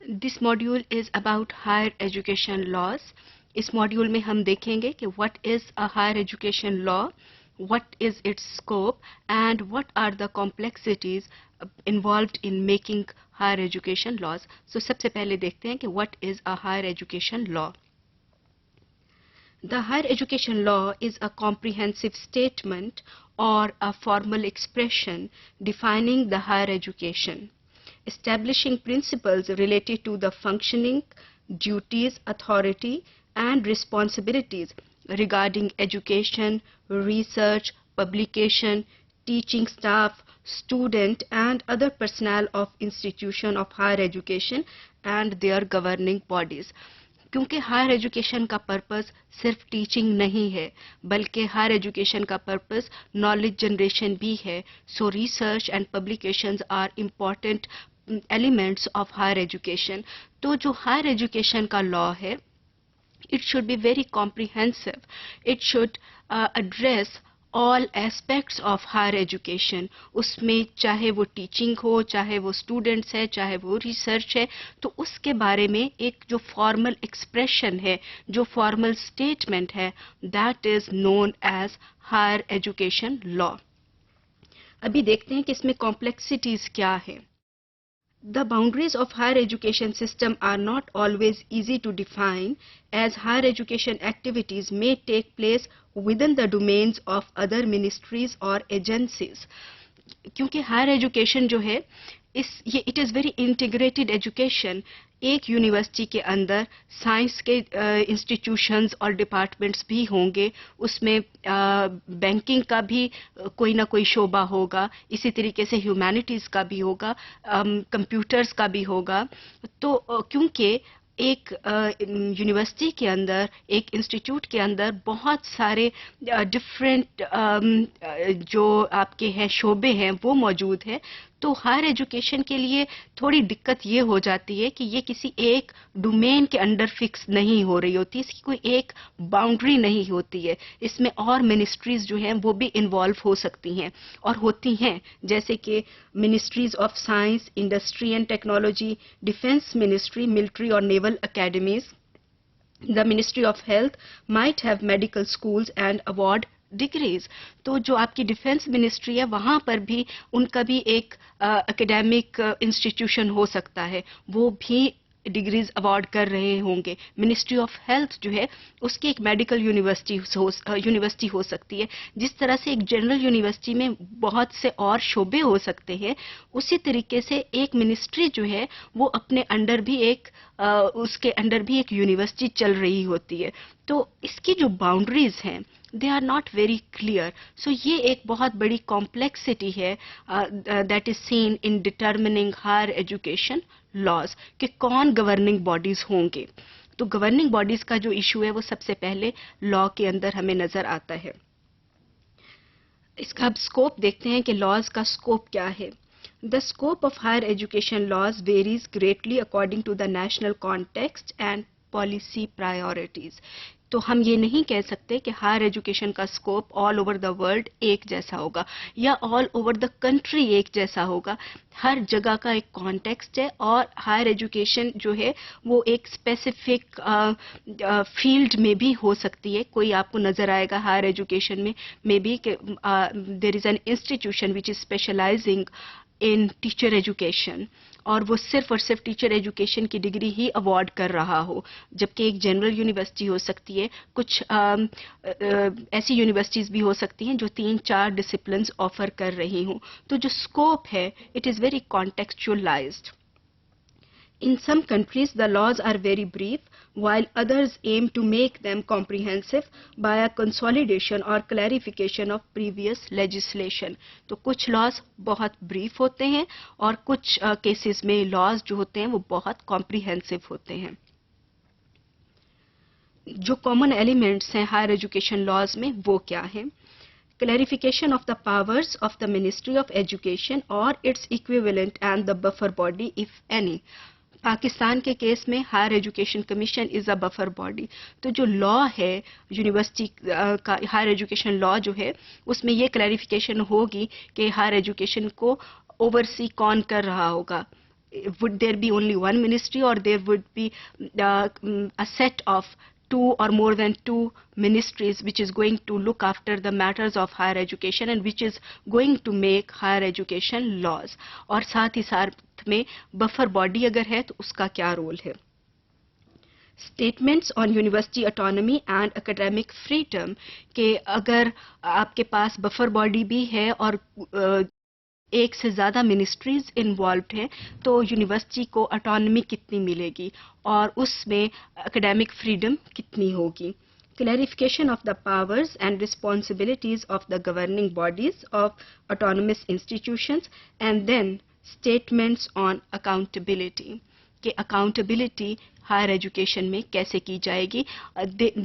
This module is about higher education laws. इस module में हम देखेंगे कि what is a higher education law, what is its scope and what are the complexities involved in making higher education laws. So सबसे पहले देखते हैं कि what is a higher education law. The higher education law is a comprehensive statement or a formal expression defining the higher education, establishing principles related to the functioning, duties, authority and responsibilities regarding education, research, publication, teaching staff, student and other personnel of institution of higher education and their governing bodies. क्योंकि higher education का purpose सिर्फ teaching नहीं है, बल्कि higher education का purpose knowledge generation भी है. So research and publications are important elements of higher education. तो जो हायर एजुकेशन का लॉ है, it should be very comprehensive. It should address all aspects of higher education. उसमें चाहे वो टीचिंग हो, चाहे वो स्टूडेंट्स है, चाहे वो रिसर्च है, तो उसके बारे में एक जो फॉर्मल एक्सप्रेशन है, जो फॉर्मल स्टेटमेंट है, that is known as higher education law. अभी देखते हैं कि इसमें कॉम्प्लेक्सिटीज क्या है. The boundaries of higher education system are not always easy to define, as higher education activities may take place within the domains of other ministries or agencies. क्योंकि higher education जो है ये it is very integrated education. एक university के अंदर science के institutions और departments भी होंगे, उसमें बैंकिंग का भी कोई ना कोई शोबा होगा, इसी तरीके से ह्यूमैनिटीज़ का भी होगा, कंप्यूटर्स का भी होगा. तो क्योंकि एक यूनिवर्सिटी के अंदर, एक इंस्टीट्यूट के अंदर बहुत सारे डिफरेंट जो आपके हैं शोबे हैं वो मौजूद हैं, तो हायर एजुकेशन के लिए थोड़ी दिक्कत ये हो जाती है कि ये किसी एक डोमेन के अंडर फिक्स नहीं हो रही होती, इसकी कोई एक बाउंड्री नहीं होती है. इसमें और मिनिस्ट्रीज जो हैं वो भी इन्वॉल्व हो सकती हैं और होती हैं, जैसे कि ministries of science, industry and technology, defence ministry, military और naval academies. The ministry of health might have medical schools and award degrees. तो जो आपकी डिफेंस मिनिस्ट्री है वहाँ पर भी उनका भी एक एकेडमिक इंस्टीट्यूशन हो सकता है, वो भी डिग्रीज अवार्ड कर रहे होंगे. मिनिस्ट्री ऑफ हेल्थ जो है उसकी एक मेडिकल यूनिवर्सिटी हो सकती है. जिस तरह से एक जनरल यूनिवर्सिटी में बहुत से और शोबे हो सकते हैं, उसी तरीके से एक मिनिस्ट्री जो है वो अपने अंडर भी उसके अंडर भी एक यूनिवर्सिटी चल रही होती है. तो इसकी जो बाउंड्रीज हैं they are not very clear. So ये एक बहुत बड़ी complexity है that is seen in determining higher education laws कि कौन governing bodies होंगे. तो governing bodies का जो issue है वो सबसे पहले law के अंदर हमें नजर आता है. इसका अब scope देखते हैं कि laws का scope क्या है. The scope of higher education laws varies greatly according to the national context and policy priorities. तो हम ये नहीं कह सकते कि हायर एजुकेशन का scope all over the world एक जैसा होगा या ऑल ओवर द कंट्री एक जैसा होगा. हर जगह का एक कॉन्टेक्स्ट है और हायर एजुकेशन जो है वो एक स्पेसिफिक फील्ड में भी हो सकती है. कोई आपको नज़र आएगा हायर एजुकेशन में maybe there is an institution which is specialising in teacher education और वो सिर्फ और सिर्फ टीचर एजुकेशन की डिग्री ही अवार्ड कर रहा हो, जबकि एक जनरल यूनिवर्सिटी हो सकती है. कुछ ऐसी यूनिवर्सिटीज़ भी हो सकती हैं जो 3-4 डिसिप्लिन्स ऑफर कर रही हों. तो जो स्कोप है it is very contextualised. In some countries, the laws are very brief, while others aim to make them comprehensive by a consolidation or clarification of previous legislation. तो कुछ laws बहुत brief होते हैं और कुछ cases में laws जो होते हैं वो बहुत comprehensive होते हैं. जो common elements हैं higher education laws में वो क्या हैं? Clarification of the powers of the Ministry of Education or its equivalent and the buffer body if any. Pakistan के केस में higher education commission is a buffer body. तो जो law है यूनिवर्सिटी का हायर एजुकेशन लॉ जो है उसमें ये क्लैरिफिकेशन होगी कि हायर एजुकेशन को ओवरसी कौन कर रहा होगा. would there be only one ministry, or there would be a set of two or more than two ministries which is going to look after the matters of higher education and which is going to make higher education laws? और साथ ही साथ में buffer body अगर है तो उसका क्या role है? Statements on university autonomy and academic freedom के अगर आपके पास बफर बॉडी भी है और एक से ज़्यादा मिनिस्ट्रीज इन्वॉल्व हैं तो यूनिवर्सिटी को ऑटोनॉमी कितनी मिलेगी और उसमें एकेडमिक फ्रीडम कितनी होगी? Clarification of the powers and responsibilities of the governing bodies of autonomous institutions, and then statements on accountability. कि accountability higher education में कैसे की जाएगी?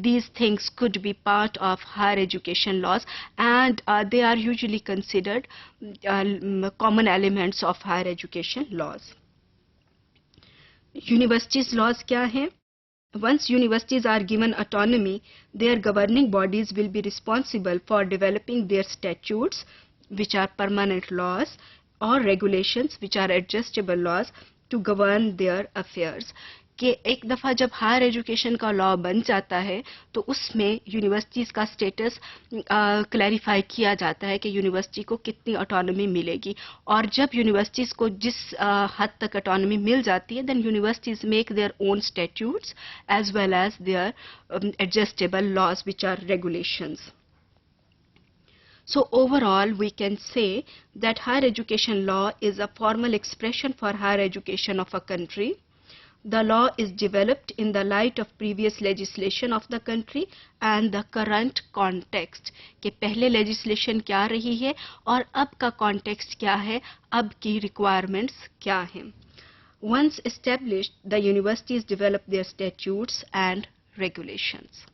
These things could be part of higher education laws, and they are usually considered common elements of higher education laws. Universities laws क्या हैं? Once universities are given autonomy, their governing bodies will be responsible for developing their statutes, which are permanent laws, or regulations, which are adjustable laws, to govern their affairs. कि एक दफ़ा जब higher education का law बन जाता है तो उसमें यूनिवर्सिटीज़ का स्टेटस क्लैरिफाई किया जाता है कि यूनिवर्सिटी को कितनी ऑटोनॉमी मिलेगी, और जब यूनिवर्सिटीज़ को जिस हद तक ऑटोनॉमी मिल जाती है, then universities make their own statutes as well as their adjustable laws which are regulations. So overall, we can say that higher education law is a formal expression for higher education of a country. The law is developed in the light of previous legislation of the country and the current context. कि पहले legislation क्या रही है और अब का context क्या है, अब की requirements क्या हैं. Once established, the universities develop their statutes and regulations.